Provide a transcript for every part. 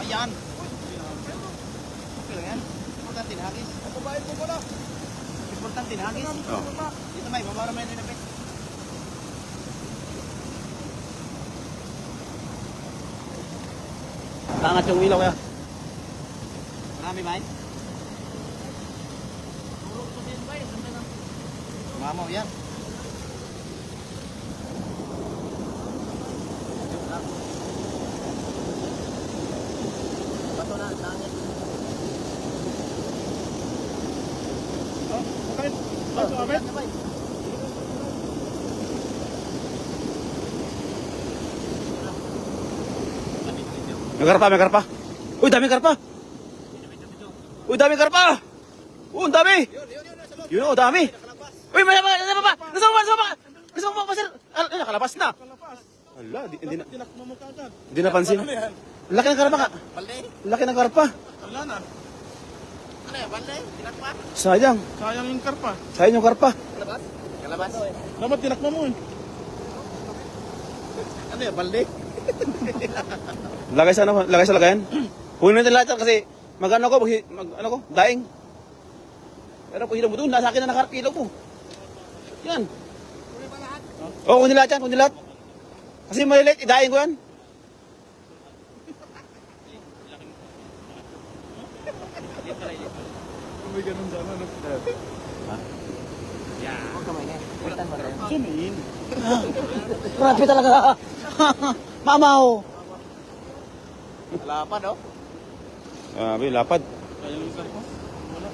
Ayan. Okay lang yan. Importante hagis. Pabayad mo pala. Importante hagis. Dito may, mabara mo yun na pet. Angat yung ilaw kaya. Marami ba? Mamaw yan. Bato na, langit. Oh, okay. Bato, Abet. May karpa, may karpa. Uy, dami karpa. Uy, dami karpa. Uy, ang dami. Yun, oh, dami. Uy, may pa. Nasa baba, sir. Ay, nakalabas na. Ala, hindi na. Tinakmo mo kagad. Hindi napansin. Ano yan? Laki ng karpa ka. Balde? Laki ng karpa. Wala na. Ano yan, balde? Tinakpa? Sayang. Sayang yung karpa. Sayang yung karpa. Kalabas? Kalabas? Dapat tinakmo mo eh. Ano yan, balde? Lagay sa lagayan. Kunin natin lahat yan kasi ano ko, daing. Pero kung hilaw mo doon, nasa akin na nakarapilaw mo. Yan. Oo, kunin lahat yan, kunin lahat. Kasi malilit, idaing ko yan. May ganun dyan, ano? Huwag kamay na. Palitan mo rin. Zoom in. Grabe talaga. Mamaw. Lapad, oh. Grabe, lapad. Sayang yung karpa. Wala.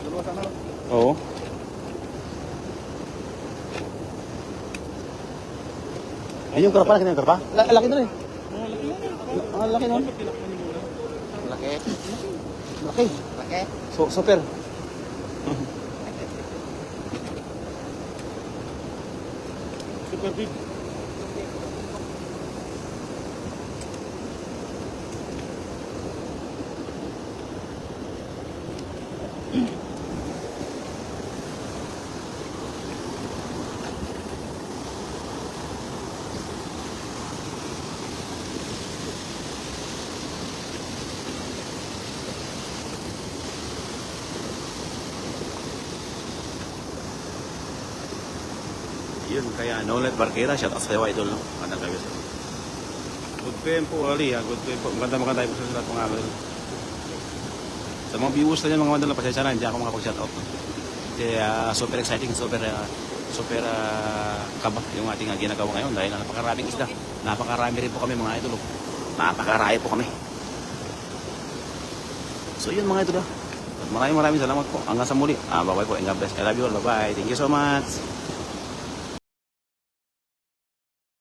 Dalawa sana. Oo. Ayun yung karpa, laki na yung karpa. Laki na rin. Oh, laki na. Ang laki nun. Dapat tinakmo niyo muna. Laki. Laki. Laki. Super. Super big. Yun, kaya Nolet Barquera, shout out sa iyo, idol, no? Magandang gabi sa iyo. Good PM po, Ali, ha? Good PM po. Maganda po sa lahat mga idol. Sa mga viewers na yan, mga idol, pasensya na, hindi ako makapag-shout out. No? Kaya super exciting, super kaba yung ating ginagawa ngayon dahil napakaraming isda. Napakarami rin po kami mga idol. Napakarami po kami. So yun mga idol. Maraming salamat po. Hanggang sa muli. Bye-bye po and God bless. I love you all. Bye-bye. Thank you so much.